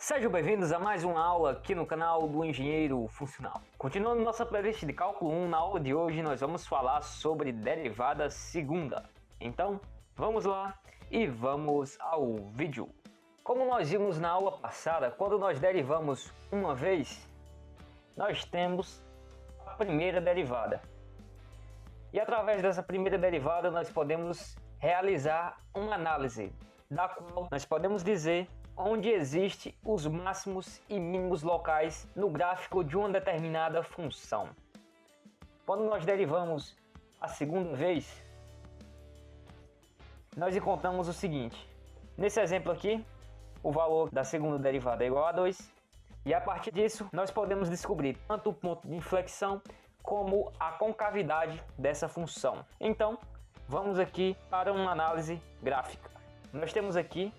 Sejam bem-vindos a mais uma aula aqui no canal do Engenheiro Funcional. Continuando nossa playlist de cálculo 1, na aula de hoje nós vamos falar sobre derivada segunda. Então, vamos lá e vamos ao vídeo. Como nós vimos na aula passada, quando nós derivamos uma vez, nós temos a primeira derivada. E através dessa primeira derivada nós podemos realizar uma análise, da qual nós podemos dizer onde existe os máximos e mínimos locais no gráfico de uma determinada função. Quando nós derivamos a segunda vez, nós encontramos o seguinte: nesse exemplo aqui, o valor da segunda derivada é igual a 2, e a partir disso nós podemos descobrir tanto o ponto de inflexão como a concavidade dessa função. Então, vamos aqui para uma análise gráfica. Nós temos aqui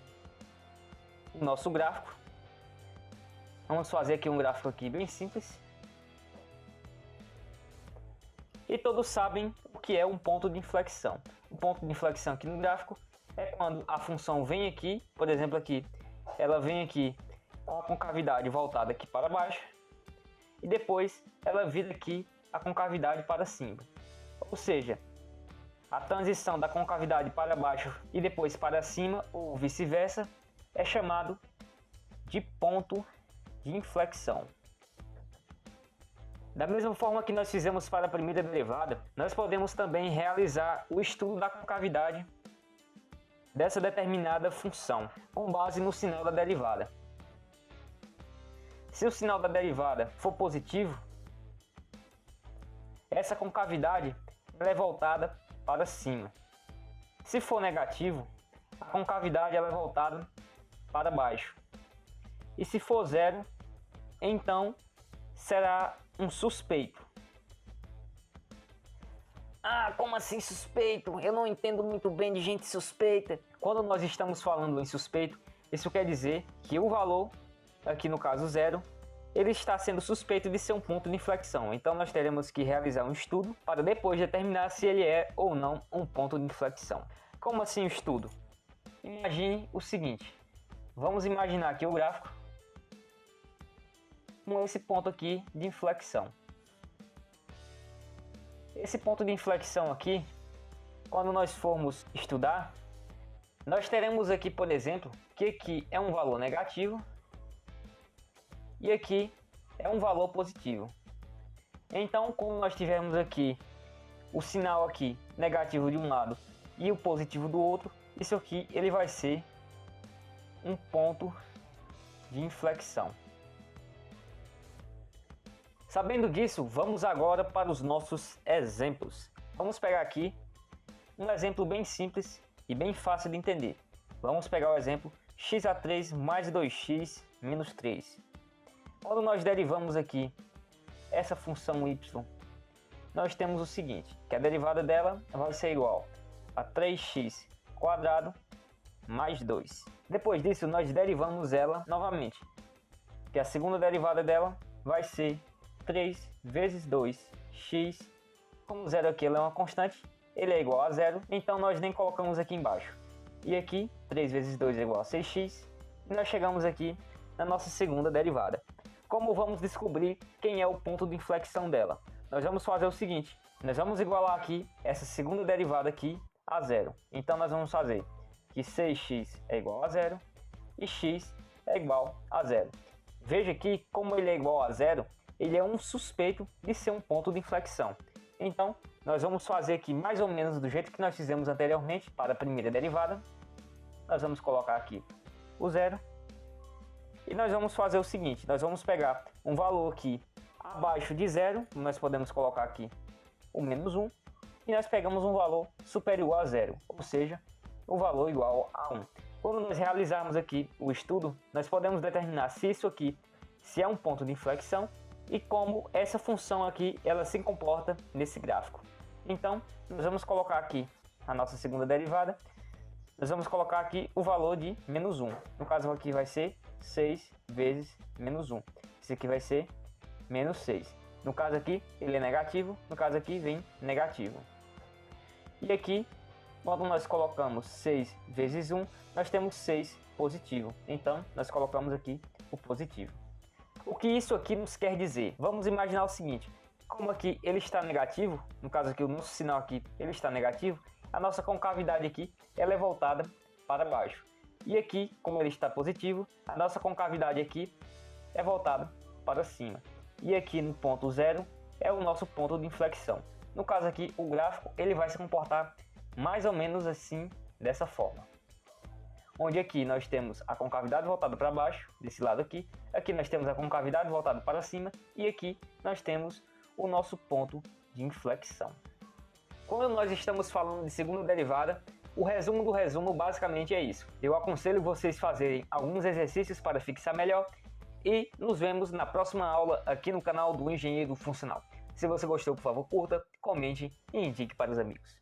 o nosso gráfico. Vamos fazer aqui um gráfico aqui bem simples. E todos sabem o que é um ponto de inflexão. O ponto de inflexão aqui no gráfico é quando a função vem aqui, por exemplo aqui, ela vem aqui com a concavidade voltada aqui para baixo, e depois ela vira aqui a concavidade para cima. Ou seja, a transição da concavidade para baixo e depois para cima, ou vice-versa, é chamado de ponto de inflexão. Da mesma forma que nós fizemos para a primeira derivada, nós podemos também realizar o estudo da concavidade dessa determinada função, com base no sinal da derivada. Se o sinal da derivada for positivo, essa concavidade é voltada para cima. Se for negativo, a concavidade é voltada para baixo. E se for zero, então será um suspeito. Ah, como assim suspeito? Eu não entendo muito bem de gente suspeita. Quando nós estamos falando em suspeito, isso quer dizer que o valor, aqui no caso zero, ele está sendo suspeito de ser um ponto de inflexão. Então nós teremos que realizar um estudo para depois determinar se ele é ou não um ponto de inflexão. Como assim o estudo? Imagine o seguinte: vamos imaginar aqui o gráfico com esse ponto aqui de inflexão. Esse ponto de inflexão aqui, quando nós formos estudar, nós teremos aqui, por exemplo, que aqui é um valor negativo e aqui é um valor positivo. Então, como nós tivermos aqui o sinal aqui negativo de um lado e o positivo do outro, isso aqui ele vai ser um ponto de inflexão. Sabendo disso, vamos agora para os nossos exemplos. Vamos pegar aqui um exemplo bem simples e bem fácil de entender. Vamos pegar o exemplo x a 3 mais 2x menos 3. Quando nós derivamos aqui essa função y, nós temos o seguinte, que a derivada dela vai ser igual a 3x quadrado mais 2. Depois disso, nós derivamos ela novamente, que a segunda derivada dela vai ser 3 vezes 2x. Como zero aqui ela é uma constante, ele é igual a zero, então nós nem colocamos aqui embaixo. E aqui, 3 vezes 2 é igual a 6x, e nós chegamos aqui na nossa segunda derivada. Como vamos descobrir quem é o ponto de inflexão dela? Nós vamos fazer o seguinte, nós vamos igualar aqui essa segunda derivada aqui a zero. Então nós vamos fazer que 6x é igual a zero e x é igual a zero. Veja que, como ele é igual a zero, ele é um suspeito de ser um ponto de inflexão. Então nós vamos fazer aqui mais ou menos do jeito que nós fizemos anteriormente para a primeira derivada. Nós vamos colocar aqui o zero. E nós vamos fazer o seguinte, nós vamos pegar um valor aqui abaixo de zero, nós podemos colocar aqui o menos 1, e nós pegamos um valor superior a zero, ou seja, o valor igual a 1. Quando nós realizarmos aqui o estudo, nós podemos determinar se isso aqui se é um ponto de inflexão e como essa função aqui ela se comporta nesse gráfico. Então, nós vamos colocar aqui a nossa segunda derivada, nós vamos colocar aqui o valor de menos 1. No caso aqui vai ser 6 vezes menos 1. Esse aqui vai ser menos 6. No caso aqui ele é negativo, no caso aqui vem negativo. E aqui, quando nós colocamos 6 vezes 1, nós temos 6 positivo. Então, nós colocamos aqui o positivo. O que isso aqui nos quer dizer? Vamos imaginar o seguinte: como aqui ele está negativo, no caso aqui o nosso sinal aqui ele está negativo, a nossa concavidade aqui ela é voltada para baixo. E aqui, como ele está positivo, a nossa concavidade aqui é voltada para cima. E aqui no ponto zero é o nosso ponto de inflexão. No caso aqui, o gráfico ele vai se comportar mais ou menos assim, dessa forma. Onde aqui nós temos a concavidade voltada para baixo, desse lado aqui. Aqui nós temos a concavidade voltada para cima. E aqui nós temos o nosso ponto de inflexão. Quando nós estamos falando de segunda derivada, o resumo do resumo basicamente é isso. Eu aconselho vocês fazerem alguns exercícios para fixar melhor e nos vemos na próxima aula aqui no canal do Engenheiro Funcional. Se você gostou, por favor, curta, comente e indique para os amigos.